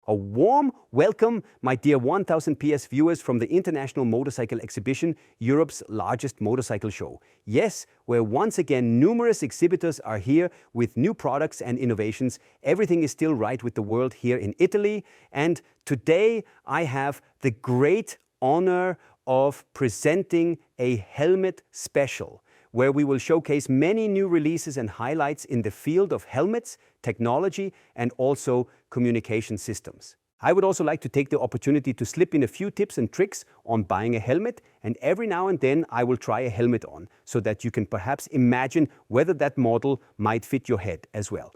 A warm welcome, my dear 1000 PS viewers from the International Motorcycle Exhibition, Europe's largest motorcycle show. Yes, where once again numerous exhibitors are here with new products and innovations. Everything is still right with the world here in Italy. And today I have the great honor of presenting a helmet special, where we will showcase many new releases and highlights in the field of helmets, technology, and also communication systems. I would also like to take the opportunity to slip in a few tips and tricks on buying a helmet, and every now and then I will try a helmet on, so that you can perhaps imagine whether that model might fit your head as well.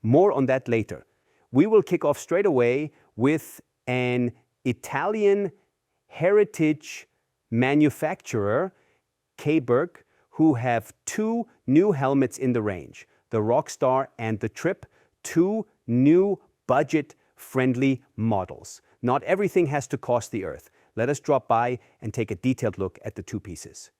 More on that later. We will kick off straight away with an Italian heritage manufacturer, Caberg, who have two new helmets in the range, the Rockstar and the Trip, two new budget-friendly models. Not everything has to cost the earth. Let us drop by and take a detailed look at the two pieces.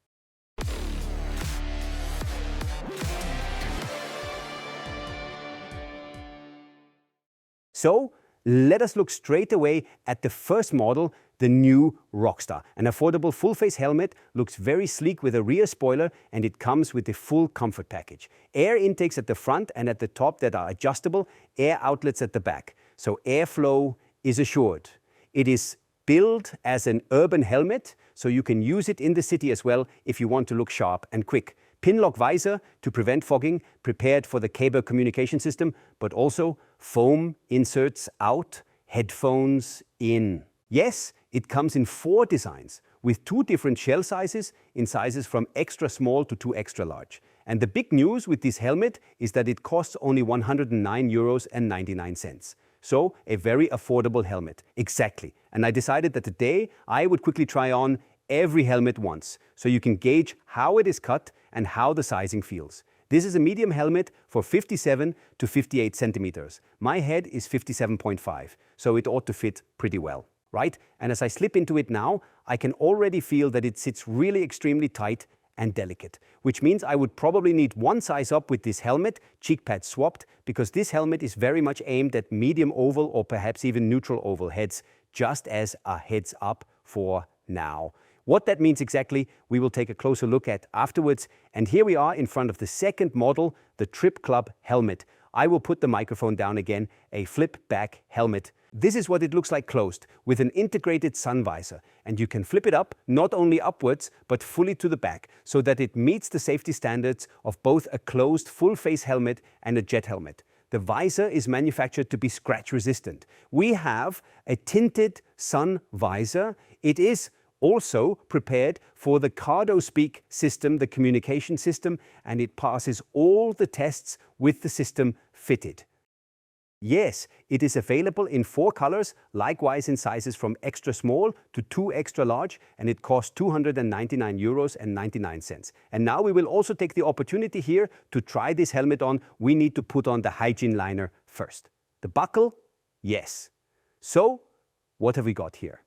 So, let us look straight away at the first model, the new Rockstar. An affordable full-face helmet, looks very sleek with a rear spoiler, and it comes with the full comfort package. Air intakes at the front and at the top that are adjustable, air outlets at the back. So airflow is assured. It is built as an urban helmet, so you can use it in the city as well if you want to look sharp and quick. Pinlock visor to prevent fogging, prepared for the Caberg communication system, but also foam inserts out, headphones in. Yes, it comes in 4 designs, with 2 different shell sizes, in sizes from extra small to 2 extra large. And the big news with this helmet is that it costs only €109.99. So, a very affordable helmet. Exactly. And I decided that today I would quickly try on every helmet once, so you can gauge how it is cut and how the sizing feels. This is a medium helmet for 57 to 58 centimeters. My head is 57.5, so it ought to fit pretty well, right? And as I slip into it now, I can already feel that it sits really extremely tight and delicate, which means I would probably need one size up with this helmet, cheek pads swapped, because this helmet is very much aimed at medium oval or perhaps even neutral oval heads, just as a heads up for now. What that means exactly, we will take a closer look at afterwards. And here we are in front of the second model, the Trip Club helmet. I will put the microphone down again, a flip back helmet. This is what it looks like closed, with an integrated sun visor. And you can flip it up, not only upwards, but fully to the back, so that it meets the safety standards of both a closed full-face helmet and a jet helmet. The visor is manufactured to be scratch resistant. We have a tinted sun visor. It is also prepared for the Cardo Speak system, the communication system, and it passes all the tests with the system fitted. Yes, it is available in 4 colors, likewise in sizes from extra small to 2 extra large, and it costs €299.99. And now we will also take the opportunity here to try this helmet on. We need to put on the hygiene liner first. The buckle? Yes. So, what have we got here?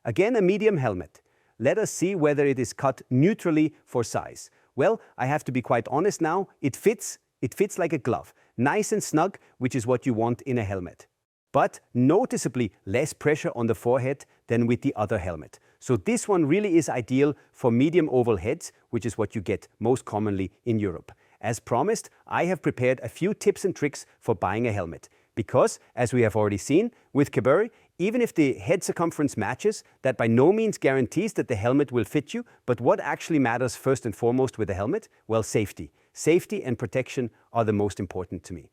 Again, a medium helmet. Let us see whether it is cut neutrally for size. Well, I have to be quite honest now. It fits like a glove. Nice and snug, which is what you want in a helmet. But noticeably less pressure on the forehead than with the other helmet. So this one really is ideal for medium oval heads, which is what you get most commonly in Europe. As promised, I have prepared a few tips and tricks for buying a helmet. Because, as we have already seen, with Caberg, even if the head circumference matches, that by no means guarantees that the helmet will fit you, but what actually matters first and foremost with a helmet? Well, safety. Safety and protection are the most important to me.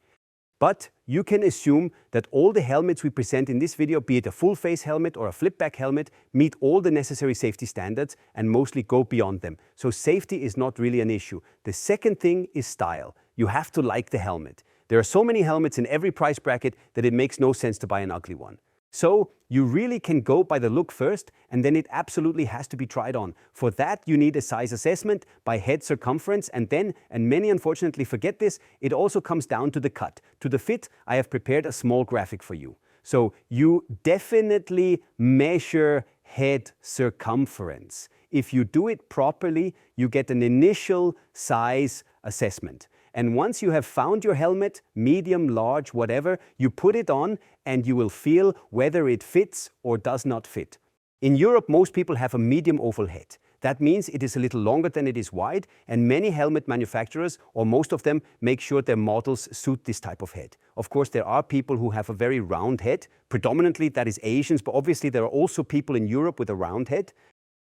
But you can assume that all the helmets we present in this video, be it a full-face helmet or a flip-back helmet, meet all the necessary safety standards and mostly go beyond them. So safety is not really an issue. The second thing is style. You have to like the helmet. There are so many helmets in every price bracket that it makes no sense to buy an ugly one. So you really can go by the look first, and then it absolutely has to be tried on. For that, you need a size assessment by head circumference, and then, and many unfortunately forget this, it also comes down to the cut. To the fit, I have prepared a small graphic for you. So you definitely measure head circumference. If you do it properly, you get an initial size assessment. And once you have found your helmet, medium, large, whatever, you put it on and you will feel whether it fits or does not fit. In Europe, most people have a medium oval head. That means it is a little longer than it is wide, and many helmet manufacturers, or most of them, make sure their models suit this type of head. Of course, there are people who have a very round head. Predominantly, that is Asians, but obviously there are also people in Europe with a round head.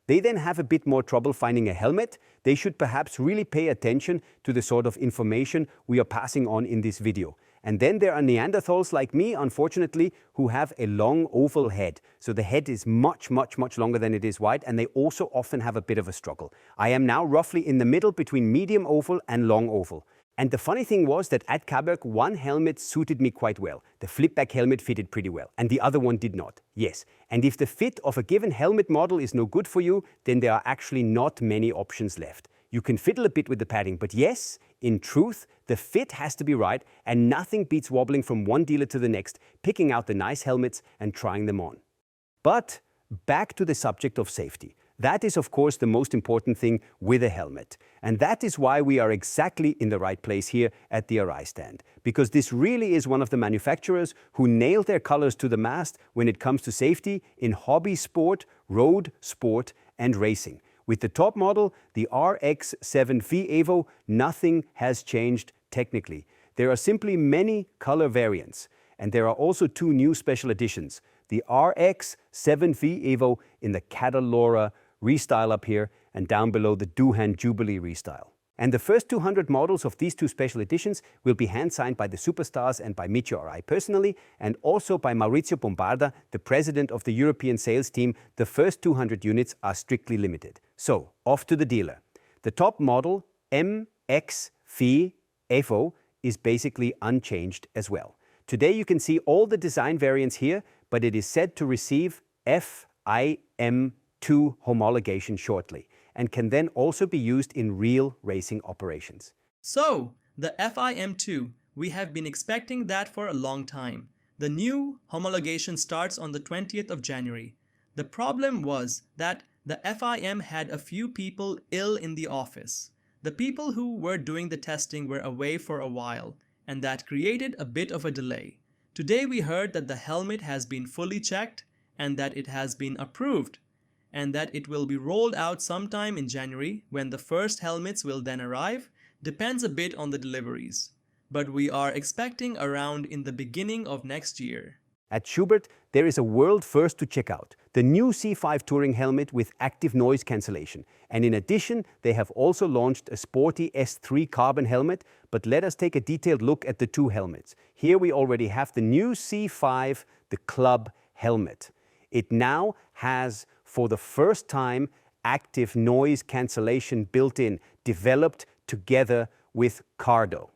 They then have a bit more trouble finding a helmet. They should perhaps really pay attention to the sort of information we are passing on in this video. And then there are Neanderthals like me, unfortunately, who have a long oval head. So the head is much longer than it is wide, and they also often have a bit of a struggle. I am now roughly in the middle between medium oval and long oval. And the funny thing was that at Caberg, one helmet suited me quite well. The flip-back helmet fitted pretty well, and the other one did not. Yes, and if the fit of a given helmet model is no good for you, then there are actually not many options left. You can fiddle a bit with the padding, but yes, in truth, the fit has to be right, and nothing beats wobbling from one dealer to the next, picking out the nice helmets and trying them on. But back to the subject of safety. That is, of course, the most important thing with a helmet. And that is why we are exactly in the right place here at the Arai stand. Because this really is one of the manufacturers who nailed their colors to the mast when it comes to safety in hobby sport, road sport, and racing. With the top model, the RX-7V Evo, nothing has changed technically. There are simply many color variants. And there are also two new special editions. The RX-7V Evo in the Catalora restyle up here, and down below the Doohan Jubilee restyle. And the first 200 models of these two special editions will be hand-signed by the superstars and by Micio Arai personally, and also by Maurizio Bombarda, the president of the European sales team. The first 200 units are strictly limited. So, off to the dealer. The top model, MXV Evo, is basically unchanged as well. Today you can see all the design variants here, but it is said to receive FIM2 homologation shortly, and can then also be used in real racing operations. So, the FIM2, we have been expecting that for a long time. The new homologation starts on the 20th of January. The problem was that the FIM had a few people ill in the office. The people who were doing the testing were away for a while, and that created a bit of a delay. Today we heard that the helmet has been fully checked and that it has been approved, and that it will be rolled out sometime in January. When the first helmets will then arrive depends a bit on the deliveries, but we are expecting around in the beginning of next year. At Schuberth, there is a world first to check out, the new C5 touring helmet with active noise cancellation. And in addition, they have also launched a sporty S3 carbon helmet, but let us take a detailed look at the two helmets. Here we already have the new C5, the club helmet. It now has, for the first time, active noise cancellation built in, developed together with Cardo.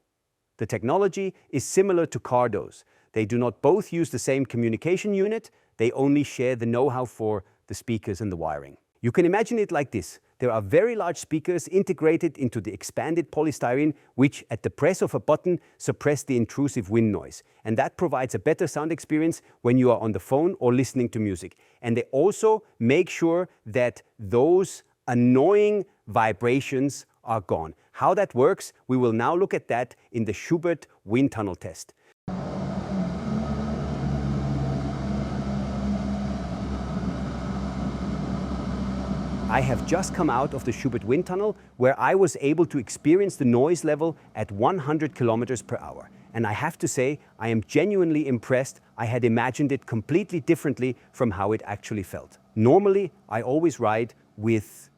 The technology is similar to Cardo's. They do not both use the same communication unit, they only share the know-how for the speakers and the wiring. You can imagine it like this. There are very large speakers integrated into the expanded polystyrene, which at the press of a button suppress the intrusive wind noise. And that provides a better sound experience when you are on the phone or listening to music. And they also make sure that those annoying vibrations are gone. How that works, we will now look at that in the Schuberth wind tunnel test. I have just come out of the Schuberth wind tunnel, where I was able to experience the noise level at 100 kilometers per hour. And I have to say, I am genuinely impressed. I had imagined it completely differently from how it actually felt. Normally, I always ride with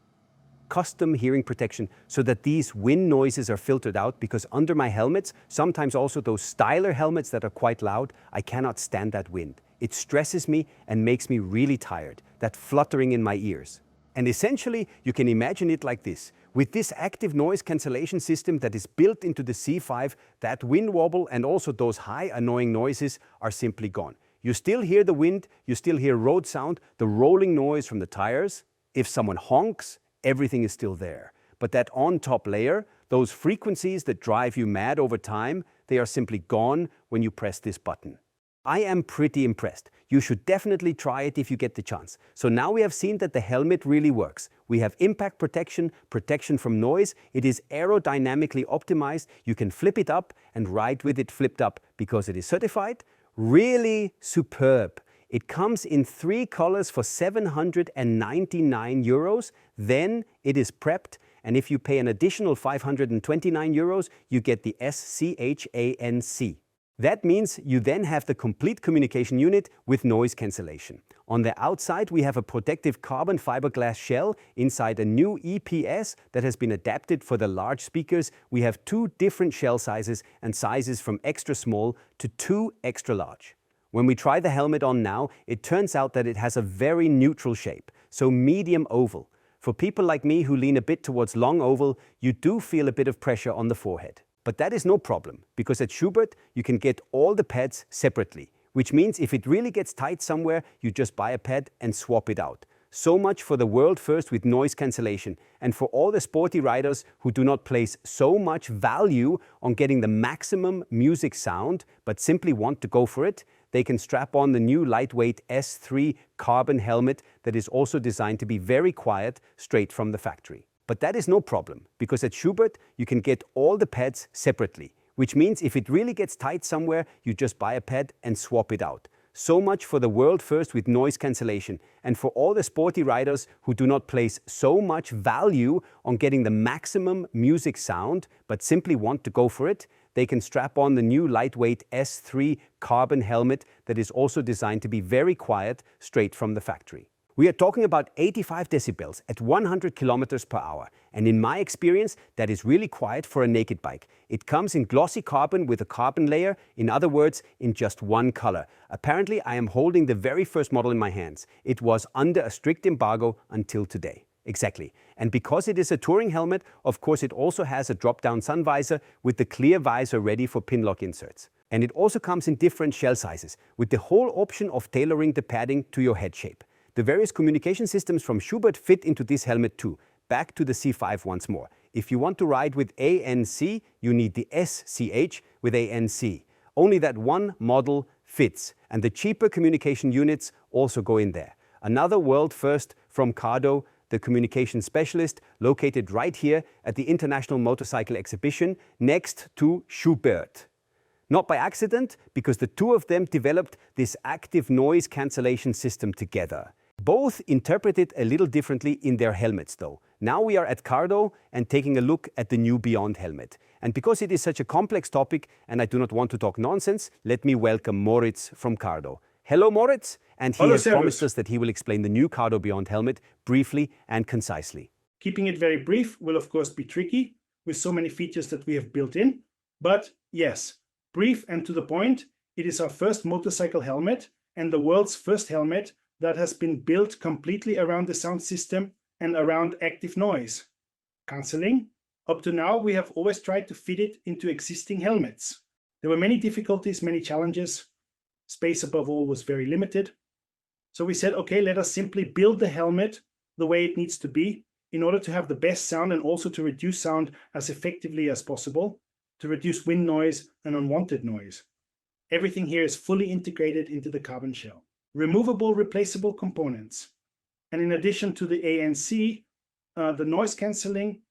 custom hearing protection so that these wind noises are filtered out, because under my helmets, sometimes also those styler helmets that are quite loud, I cannot stand that wind. It stresses me and makes me really tired, that fluttering in my ears. And essentially, you can imagine it like this. With this active noise cancellation system that is built into the C5, that wind wobble and also those high annoying noises are simply gone. You still hear the wind, you still hear road sound, the rolling noise from the tires. If someone honks, everything is still there. But that on-top layer, those frequencies that drive you mad over time, they are simply gone when you press this button. I am pretty impressed. You should definitely try it if you get the chance. So now we have seen that the helmet really works. We have impact protection, protection from noise. It is aerodynamically optimized. You can flip it up and ride with it flipped up because it is certified. Really superb. It comes in 3 colors for 799 euros. Then it is prepped. And if you pay an additional 529 euros, you get the SCHANC. That means you then have the complete communication unit with noise cancellation. On the outside, we have a protective carbon fiberglass shell inside a new EPS that has been adapted for the large speakers. We have 2 different shell sizes and sizes from extra small to 2 extra large. When we try the helmet on now, it turns out that it has a very neutral shape, so medium oval. For people like me who lean a bit towards long oval, you do feel a bit of pressure on the forehead. But that is no problem, because at Schuberth you can get all the pads separately, which means if it really gets tight somewhere, you just buy a pad and swap it out. So much for the world first with noise cancellation, and for all the sporty riders who do not place so much value on getting the maximum music sound, but simply want to go for it, they can strap on the new lightweight S3 carbon helmet that is also designed to be very quiet straight from the factory. But that is no problem, because at Schuberth you can get all the pads separately, which means if it really gets tight somewhere, you just buy a pad and swap it out. So much for the world first with noise cancellation, and for all the sporty riders who do not place so much value on getting the maximum music sound, but simply want to go for it, they can strap on the new lightweight S3 carbon helmet that is also designed to be very quiet straight from the factory. We are talking about 85 decibels at 100 kilometers per hour, and in my experience, that is really quiet for a naked bike. It comes in glossy carbon with a carbon layer, in other words, in just one color. Apparently, I am holding the very first model in my hands. It was under a strict embargo until today. Exactly. And because it is a touring helmet, of course, it also has a drop-down sun visor with the clear visor ready for pinlock inserts. And it also comes in different shell sizes, with the whole option of tailoring the padding to your head shape. The various communication systems from Schuberth fit into this helmet too. Back to the C5 once more. If you want to ride with ANC, you need the SCH with ANC. Only that one model fits, and the cheaper communication units also go in there. Another world first from Cardo, the communication specialist, located right here at the International Motorcycle Exhibition next to Schuberth. Not by accident, because the two of them developed this active noise cancellation system together. Both interpret it a little differently in their helmets though. Now we are at Cardo and taking a look at the new Beyond helmet. And because it is such a complex topic and I do not want to talk nonsense, let me welcome Moritz from Cardo. Hello Moritz, and he has promised us that he will explain the new Cardo Beyond helmet briefly and concisely. Keeping it very brief will of course be tricky with so many features that we have built in, but yes, brief and to the point, it is our first motorcycle helmet and the world's first helmet that has been built completely around the sound system and around active noise cancelling. Up to now, we have always tried to fit it into existing helmets. There were many difficulties, many challenges. Space above all was very limited. So we said, okay, let us simply build the helmet the way it needs to be in order to have the best sound and also to reduce sound as effectively as possible, to reduce wind noise and unwanted noise. Everything here is fully integrated into the carbon shell. Removable, replaceable components. And in addition to the ANC, the noise cancelling,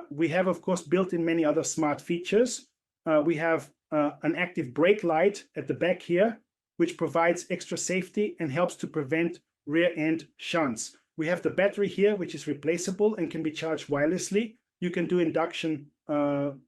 we have, of course, built in many other smart features. We have an active brake light at the back here, which provides extra safety and helps to prevent rear-end shunts. We have the battery here, which is replaceable and can be charged wirelessly. You can do induction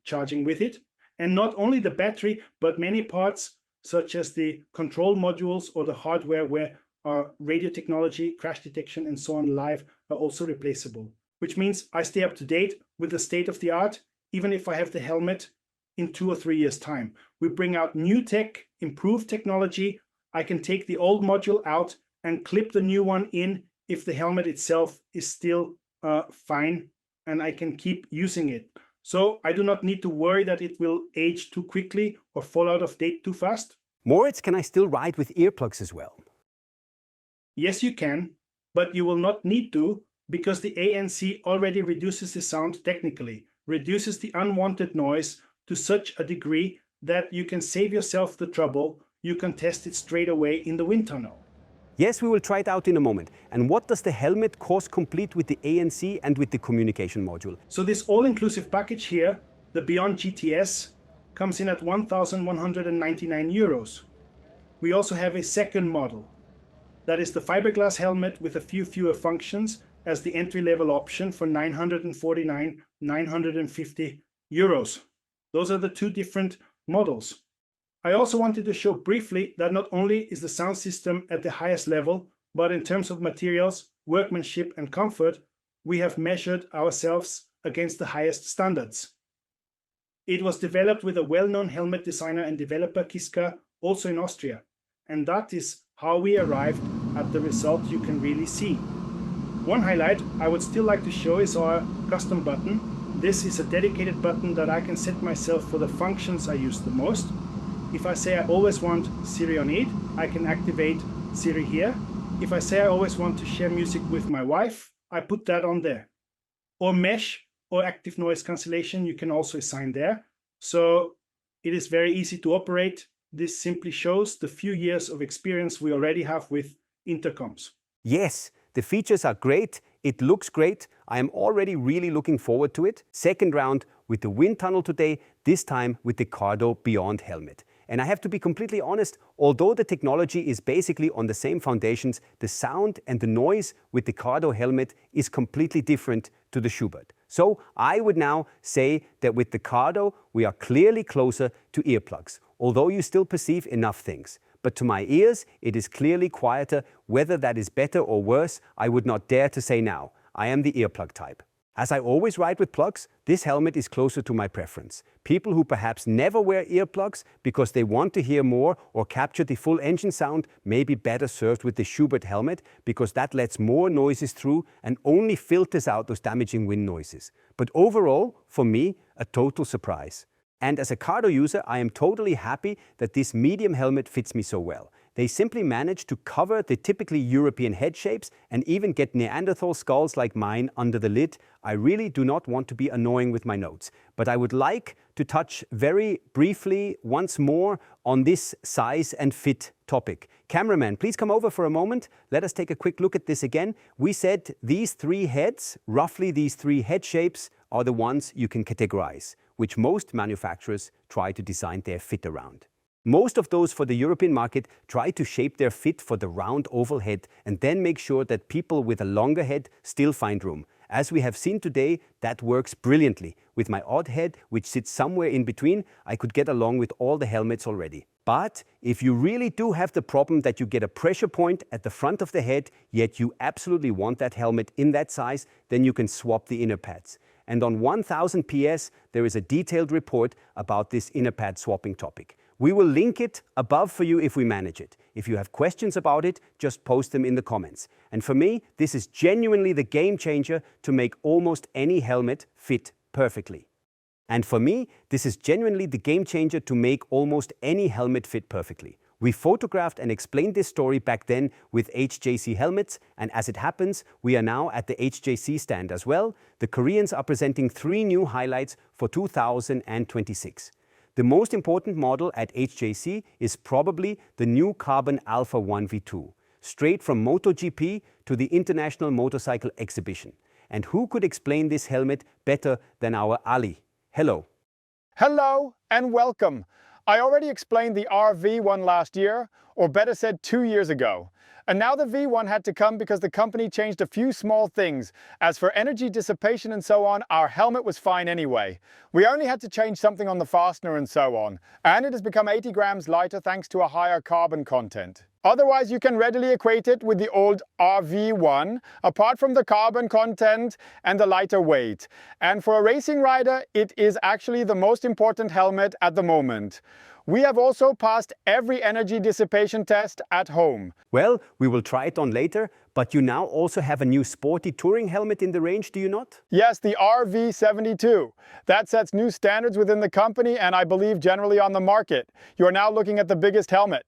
charging with it. And not only the battery, but many parts, such as the control modules or the hardware where our radio technology, crash detection, and so on live are also replaceable. Which means I stay up to date with the state of the art, even if I have the helmet in 2 or 3 years' time. We bring out new tech, improved technology. I can take the old module out and clip the new one in if the helmet itself is still fine, and I can keep using it. So I do not need to worry that it will age too quickly or fall out of date too fast. Moritz, can I still ride with earplugs as well? Yes, you can, but you will not need to because the ANC already reduces the sound technically, reduces the unwanted noise to such a degree that you can save yourself the trouble you can test it straight away in the wind tunnel. Yes, we will try it out in a moment. And what does the helmet cost complete with the ANC and with the communication module? So this all-inclusive package here, the Beyond GTS, comes in at 1,199 euros. We also have a second model. That is the fiberglass helmet with a few fewer functions as the entry-level option for 949, 950 euros. Those are the two different models. I also wanted to show briefly that not only is the sound system at the highest level, but in terms of materials, workmanship and comfort, we have measured ourselves against the highest standards. It was developed with a well-known helmet designer and developer Kiska, also in Austria. And that is how we arrived at the result you can really see. One highlight I would still like to show is our custom button. This is a dedicated button that I can set myself for the functions I use the most. If I say I always want Siri on it, I can activate Siri here. If I say I always want to share music with my wife, I put that on there. Or mesh or active noise cancellation, you can also assign there. So it is very easy to operate. This simply shows the few years of experience we already have with intercoms. Yes, the features are great. It looks great. I am already really looking forward to it. Second round with the wind tunnel today, this time with the Cardo Beyond helmet. And I have to be completely honest, although the technology is basically on the same foundations, the sound and the noise with the Cardo helmet is completely different to the Schuberth. So I would now say that with the Cardo, we are clearly closer to earplugs, although you still perceive enough things. But to my ears, it is clearly quieter. Whether that is better or worse, I would not dare to say now. I am the earplug type. As I always ride with plugs, this helmet is closer to my preference. People who perhaps never wear earplugs because they want to hear more or capture the full engine sound may be better served with the Schuberth helmet because that lets more noises through and only filters out those damaging wind noises. But overall, for me, a total surprise. And as a Cardo user, I am totally happy that this medium helmet fits me so well. They simply manage to cover the typically European head shapes and even get Neanderthal skulls like mine under the lid. I really do not want to be annoying with my notes, but I would like to touch very briefly once more on this size and fit topic. Cameraman, please come over for a moment. Let us take a quick look at this again. We said these three heads, roughly these three head shapes, are the ones you can categorize, which most manufacturers try to design their fit around. Most of those for the European market try to shape their fit for the round oval head and then make sure that people with a longer head still find room. As we have seen today, that works brilliantly. With my odd head, which sits somewhere in between, I could get along with all the helmets already. But if you really do have the problem that you get a pressure point at the front of the head, yet you absolutely want that helmet in that size, then you can swap the inner pads. And on 1000 PS, there is a detailed report about this inner pad swapping topic. We will link it above for you if we manage it. If you have questions about it, just post them in the comments. And for me, this is genuinely the game changer to make almost any helmet fit perfectly. And for me, this is genuinely the game changer to make almost any helmet fit perfectly. We photographed and explained this story back then with HJC helmets, and as it happens, we are now at the HJC stand as well. The Koreans are presenting 3 new highlights for 2026. The most important model at HJC is probably the new Carbon Alpha 1 V2, straight from MotoGP to the International Motorcycle Exhibition. And who could explain this helmet better than our Ali? Hello. Hello and welcome. I already explained the RV1 last year, or better said 2 years ago. And now the V1 had to come because the company changed a few small things. As for energy dissipation and so on, our helmet was fine anyway. We only had to change something on the fastener and so on. And it has become 80 grams lighter thanks to a higher carbon content. Otherwise, you can readily equate it with the old RV1, apart from the carbon content and the lighter weight. And for a racing rider, it is actually the most important helmet at the moment. We have also passed every energy dissipation test at home. Well, we will try it on later, but you now also have a new sporty touring helmet in the range, do you not? Yes, the RV72. That sets new standards within the company and I believe generally on the market. You are now looking at the biggest helmet.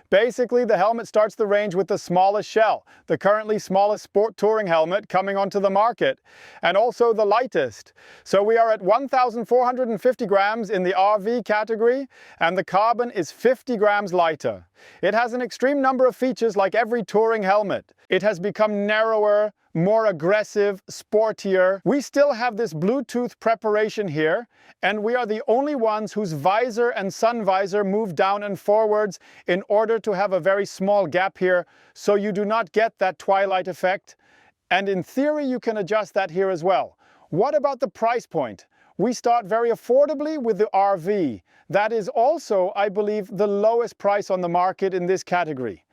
Basically, the helmet starts the range with the smallest shell, the currently smallest sport touring helmet coming onto the market, and also the lightest. So we are at 1,450 grams in the RV category, and the carbon is 50 grams lighter. It has an extreme number of features like every touring helmet. It has become narrower, more aggressive, sportier. We still have this Bluetooth preparation here, and we are the only ones whose visor and sun visor move down and forwards in order to have a very small gap here, so you do not get that twilight effect. And in theory, you can adjust that here as well. What about the price point? We start very affordably with the RV. That is also, I believe, the lowest price on the market in this category.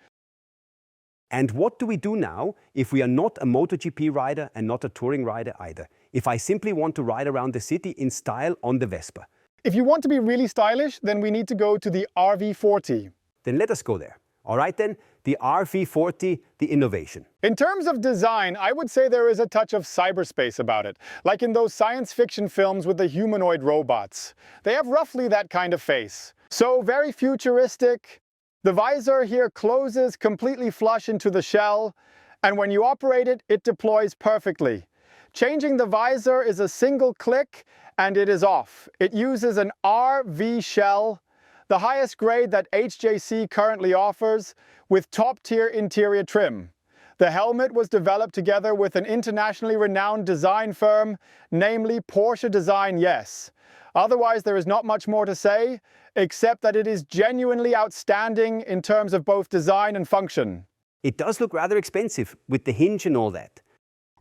And what do we do now if we are not a MotoGP rider and not a touring rider either? If I simply want to ride around the city in style on the Vespa? If you want to be really stylish, then we need to go to the RV40. Then let us go there. All right then, the RV40, the innovation. In terms of design, I would say there is a touch of cyberspace about it, like in those science fiction films with the humanoid robots. They have roughly that kind of face. So very futuristic. The visor here closes completely flush into the shell, and when you operate it, it deploys perfectly. Changing the visor is a single click and it is off. It uses an RV shell, the highest grade that HJC currently offers, with top-tier interior trim. The helmet was developed together with an internationally renowned design firm, namely Porsche Design Yes. Otherwise, there is not much more to say, except that it is genuinely outstanding in terms of both design and function. It does look rather expensive, with the hinge and all that.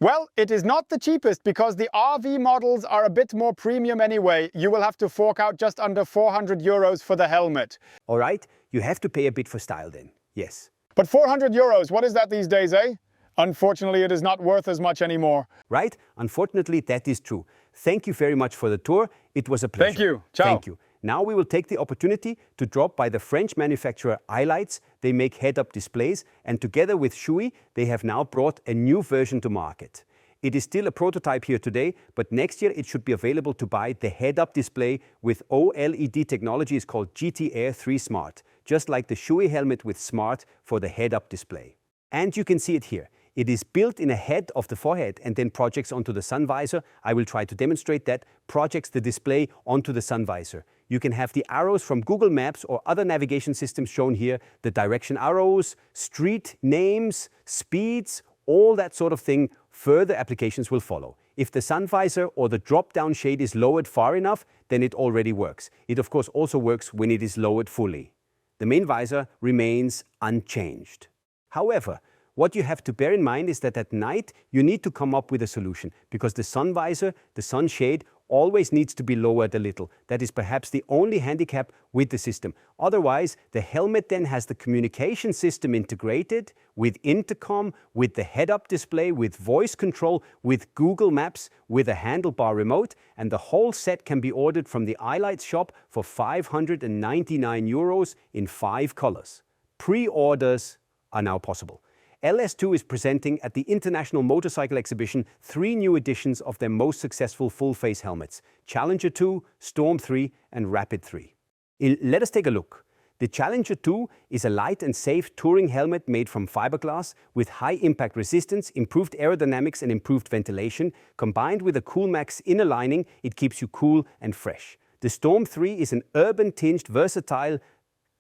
Well, it is not the cheapest because the RV models are a bit more premium anyway. You will have to fork out just under 400 euros for the helmet. All right, you have to pay a bit for style then, yes. But 400 euros, what is that these days, eh? Unfortunately, it is not worth as much anymore. Right? Unfortunately, that is true. Thank you very much for the tour. It was a pleasure. Thank you. Ciao. Thank you. Now we will take the opportunity to drop by the French manufacturer Arai. They make head-up displays, and together with Shouy, they have now brought a new version to market. It is still a prototype here today, but next year it should be available to buy the head-up display with OLED technology. It's called GT Air 3 Smart, just like the Shouy helmet with Smart for the head-up display. And you can see it here. It is built in a head of the forehead and then projects onto the sun visor. I will try to demonstrate that. Projects the display onto the sun visor. You can have the arrows from Google Maps or other navigation systems shown here, the direction arrows, street names, speeds, all that sort of thing. Further applications will follow. If the sun visor or the drop-down shade is lowered far enough, then it already works. It of course also works when it is lowered fully. The main visor remains unchanged. However, what you have to bear in mind is that at night you need to come up with a solution because the sun visor, the sun shade, always needs to be lowered a little. That is perhaps the only handicap with the system. Otherwise, the helmet then has the communication system integrated with intercom, with the head-up display, with voice control, with Google Maps, with a handlebar remote, and the whole set can be ordered from the Arai shop for 599 euros in 5 colors. Pre-orders are now possible. LS2 is presenting at the International Motorcycle Exhibition 3 new editions of their most successful full-face helmets, Challenger 2, Storm 3 and Rapid 3. Let us take a look. The Challenger 2 is a light and safe touring helmet made from fiberglass with high impact resistance, improved aerodynamics and improved ventilation. Combined with a Coolmax inner lining, it keeps you cool and fresh. The Storm 3 is an urban-tinged, versatile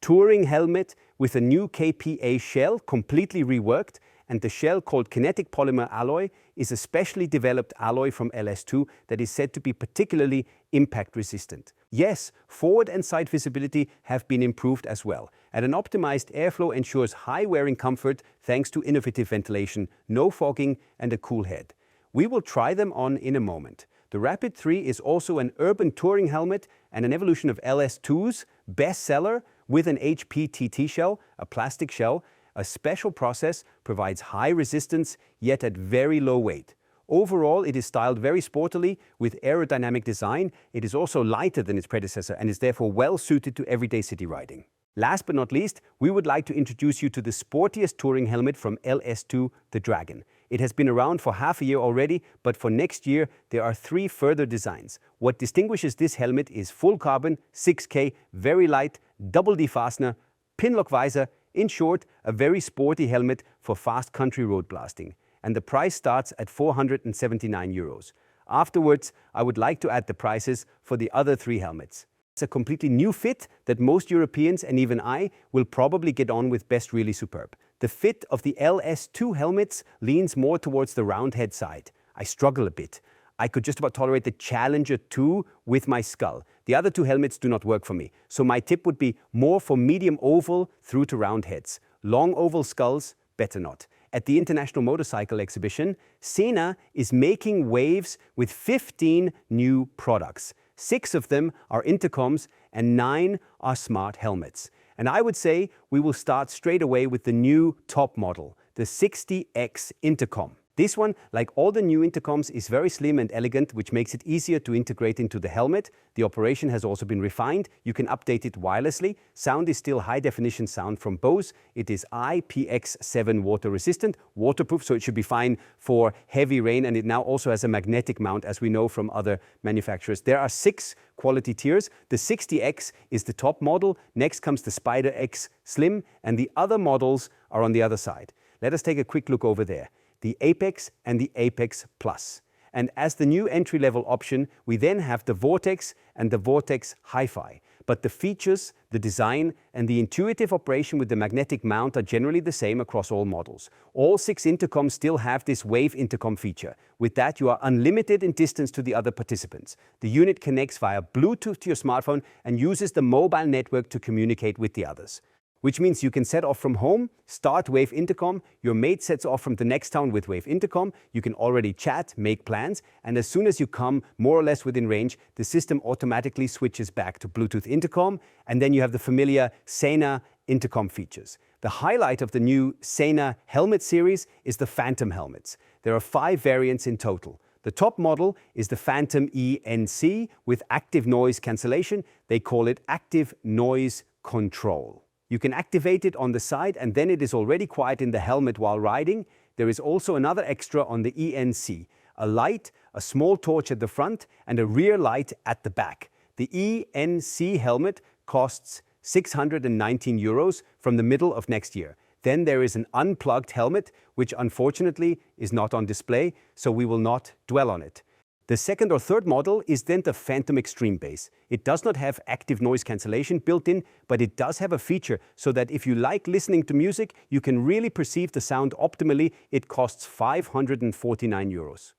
touring helmet with a new KPA shell, completely reworked, and the shell called kinetic polymer alloy is a specially developed alloy from LS2 that is said to be particularly impact resistant. Yes, forward and side visibility have been improved as well, and an optimized airflow ensures high wearing comfort thanks to innovative ventilation, no fogging and a cool head. We will try them on in a moment. The Rapid 3 is also an urban touring helmet and an evolution of LS2's bestseller with an HPTT shell, a plastic shell. A special process provides high resistance, yet at very low weight. Overall, it is styled very sportily with aerodynamic design. It is also lighter than its predecessor and is therefore well suited to everyday city riding. Last but not least, we would like to introduce you to the sportiest touring helmet from LS2, the Dragon. It has been around for half a year already, but for next year there are 3 further designs. What distinguishes this helmet is full carbon, 6K, very light, double D fastener, pinlock visor, in short, a very sporty helmet for fast country road blasting. And the price starts at 479 euros. Afterwards, I would like to add the prices for the other 3 helmets. It's a completely new fit that most Europeans and even I will probably get on with best really superb. The fit of the LS2 helmets leans more towards the round head side. I struggle a bit. I could just about tolerate the Challenger 2 with my skull. The other two helmets do not work for me. So my tip would be more for medium oval through to round heads. Long oval skulls, better not. At the International Motorcycle Exhibition, Sena is making waves with 15 new products. 6 of them are intercoms and 9 are smart helmets. And I would say we will start straight away with the new top model, the 60X intercom. This one, like all the new intercoms, is very slim and elegant, which makes it easier to integrate into the helmet. The operation has also been refined. You can update it wirelessly. Sound is still high-definition sound from Bose. It is IPX7 water resistant, waterproof, so it should be fine for heavy rain, and it now also has a magnetic mount, as we know from other manufacturers. There are 6 quality tiers. The 60X is the top model. Next comes the Spider X Slim, and the other models are on the other side. Let us take a quick look over there. The Apex and the Apex Plus. And as the new entry-level option, we then have the Vortex and the Vortex Hi-Fi. But the features, the design, and the intuitive operation with the magnetic mount are generally the same across all models. All 6 intercoms still have this wave intercom feature. With that, you are unlimited in distance to the other participants. The unit connects via Bluetooth to your smartphone and uses the mobile network to communicate with the others. Which means you can set off from home, start Wave Intercom, your mate sets off from the next town with Wave Intercom, you can already chat, make plans, and as soon as you come more or less within range, the system automatically switches back to Bluetooth Intercom, and then you have the familiar Sena intercom features. The highlight of the new Sena helmet series is the Phantom helmets. There are 5 variants in total. The top model is the Phantom ENC with active noise cancellation. They call it active noise control. You can activate it on the side and then it is already quiet in the helmet while riding. There is also another extra on the ENC, a light, a small torch at the front and a rear light at the back. The ENC helmet costs 619 euros from the middle of next year. Then there is an unplugged helmet, which unfortunately is not on display, so we will not dwell on it. The second or third model is then the Phantom Extreme Base. It does not have active noise cancellation built in, but it does have a feature so that if you like listening to music, you can really perceive the sound optimally. It costs 549 euros.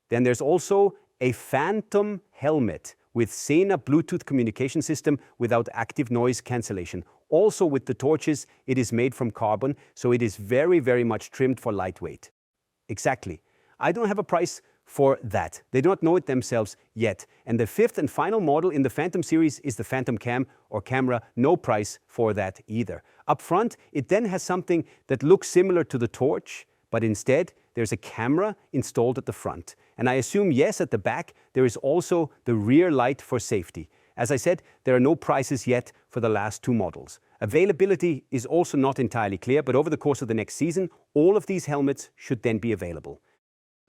Then there's also a Phantom helmet with Sena Bluetooth communication system without active noise cancellation. Also with the torches, it is made from carbon, so it is very, very much trimmed for lightweight. Exactly. I don't have a price for that. They do not know it themselves yet. And the 5th and final model in the Phantom series is the Phantom Cam or camera. No price for that either. Up front, it then has something that looks similar to the torch, but instead there's a camera installed at the front. And I assume, yes, at the back, there is also the rear light for safety. As I said, there are no prices yet for the last 2 models. Availability is also not entirely clear, but over the course of the next season, all of these helmets should then be available.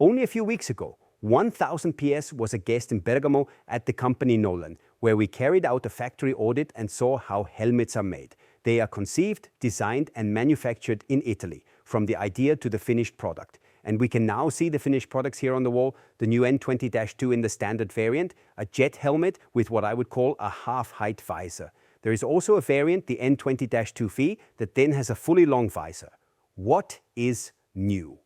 Only a few weeks ago, 1000 PS was a guest in Bergamo at the company Nolan, where we carried out a factory audit and saw how helmets are made. They are conceived, designed and manufactured in Italy, from the idea to the finished product. And we can now see the finished products here on the wall, the new N20-2 in the standard variant, a jet helmet with what I would call a half-height visor. There is also a variant, the N20-2V, that then has a fully long visor. What is new?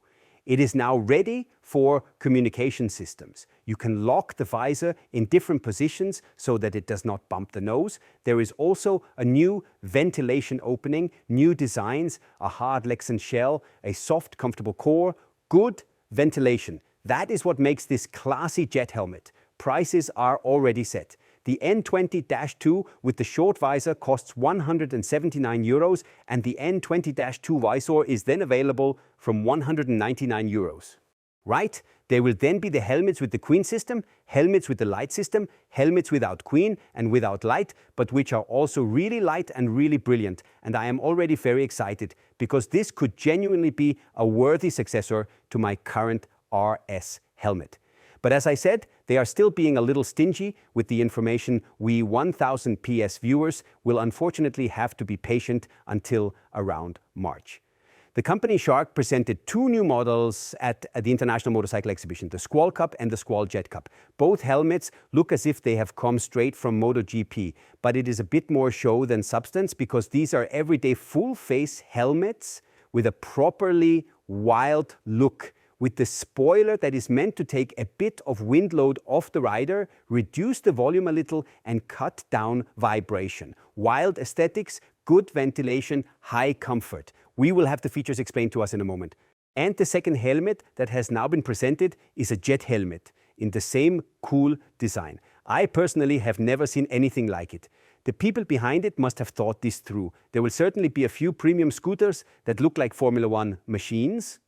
It is now ready for communication systems. You can lock the visor in different positions so that it does not bump the nose. There is also a new ventilation opening, new designs, a hard Lexan shell, a soft, comfortable core, good ventilation. That is what makes this classy jet helmet. Prices are already set. The N20-2 with the short visor costs 179 euros and the N20-2 visor is then available from 199 euros. Right? There will then be the helmets with the Queen system, helmets with the light system, helmets without Queen and without light, but which are also really light and really brilliant. And I am already very excited because this could genuinely be a worthy successor to my current RS helmet. But as I said, they are still being a little stingy with the information. We 1000 PS viewers will unfortunately have to be patient until around March. The company Shark presented two new models at the International Motorcycle Exhibition, the Squall Cup and the Squall Jet Cup. Both helmets look as if they have come straight from MotoGP, but it is a bit more show than substance because these are everyday full-face helmets with a properly wild look, with the spoiler that is meant to take a bit of wind load off the rider, reduce the volume a little and cut down vibration. Wild aesthetics, good ventilation, high comfort. We will have the features explained to us in a moment. And the second helmet that has now been presented is a jet helmet in the same cool design. I personally have never seen anything like it. The people behind it must have thought this through. There will certainly be a few premium scooters that look like Formula One machines.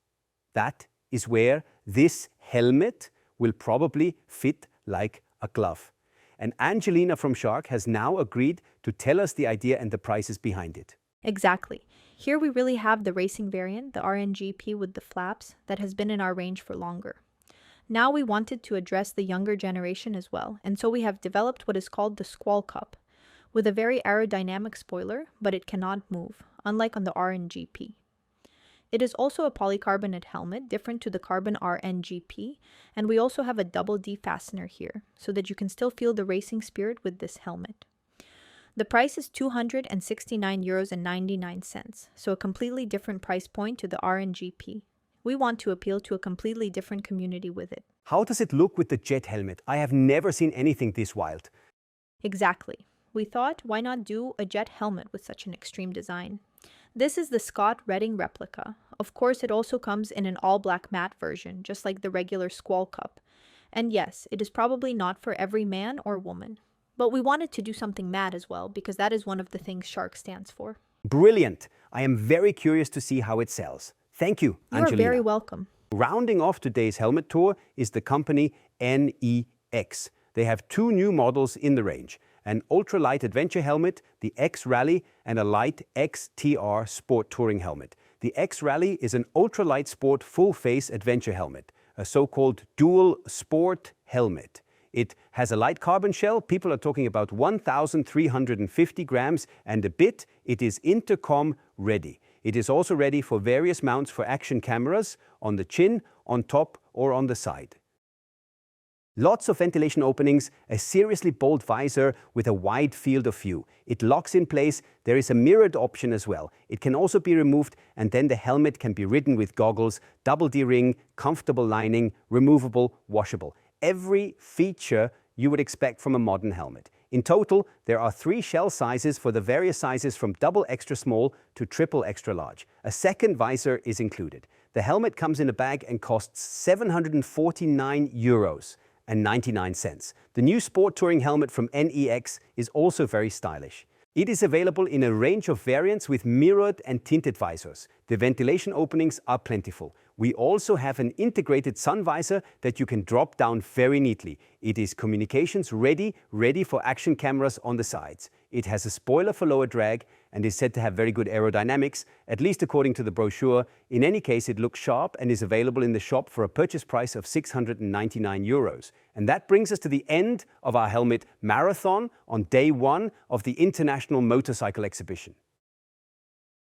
That is where this helmet will probably fit like a glove. And Angelina from Shark has now agreed to tell us the idea and the prices behind it. Exactly. Here we really have the racing variant, the RNGP with the flaps, that has been in our range for longer. Now we wanted to address the younger generation as well, and so we have developed what is called the Squall Cup, with a very aerodynamic spoiler, but it cannot move, unlike on the RNGP. It is also a polycarbonate helmet, different to the carbon RNGP, and we also have a double D fastener here, so that you can still feel the racing spirit with this helmet. The price is €269.99, so a completely different price point to the RNGP. We want to appeal to a completely different community with it. How does it look with the jet helmet? I have never seen anything this wild. Exactly. We thought, why not do a jet helmet with such an extreme design? This is the Scott Redding replica. Of course, it also comes in an all-black matte version, just like the regular Squall Cup. And yes, it is probably not for every man or woman. But we wanted to do something matte as well, because that is one of the things Shark stands for. Brilliant! I am very curious to see how it sells. Thank you, Angelina. You are very welcome. Rounding off today's helmet tour is the company NEX. They have two new models in the range: an ultralight adventure helmet, the X Rally, and a light XTR sport touring helmet. The X Rally is an ultralight sport full-face adventure helmet, a so-called dual sport helmet. It has a light carbon shell. People are talking about 1,350 grams and a bit. It is intercom ready. It is also ready for various mounts for action cameras on the chin, on top or on the side. Lots of ventilation openings, a seriously bold visor with a wide field of view. It locks in place. There is a mirrored option as well. It can also be removed, and then the helmet can be ridden with goggles, double D-ring, comfortable lining, removable, washable. Every feature you would expect from a modern helmet. In total, there are 3 shell sizes for the various sizes from double extra small to triple extra large. A second visor is included. The helmet comes in a bag and costs €749.99. The new sport touring helmet from NEX is also very stylish. It is available in a range of variants with mirrored and tinted visors. The ventilation openings are plentiful. We also have an integrated sun visor that you can drop down very neatly. It is communications ready for action cameras on the sides. It has a spoiler for lower drag and is said to have very good aerodynamics, at least according to the brochure. In any case, it looks sharp and is available in the shop for a purchase price of €699. And that brings us to the end of our helmet marathon on day 1 of the International Motorcycle Exhibition.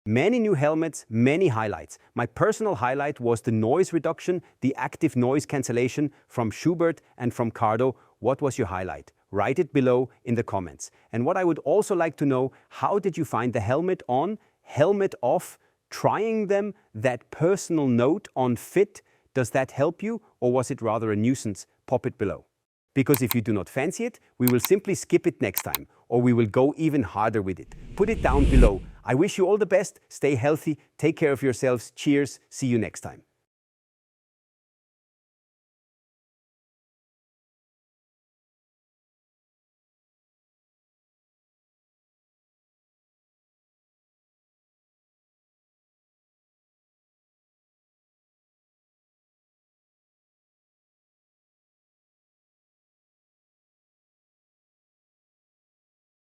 Many new helmets, many highlights. My personal highlight was the noise reduction, the active noise cancellation from Schuberth and from Cardo. What was your highlight? Write it below in the comments. And what I would also like to know, how did you find the helmet on, helmet off, trying them, that personal note on fit? Does that help you, or was it rather a nuisance? Pop it below. Because if you do not fancy it, we will simply skip it next time, or we will go even harder with it. Put it down below. I wish you all the best, stay healthy, take care of yourselves, cheers, see you next time.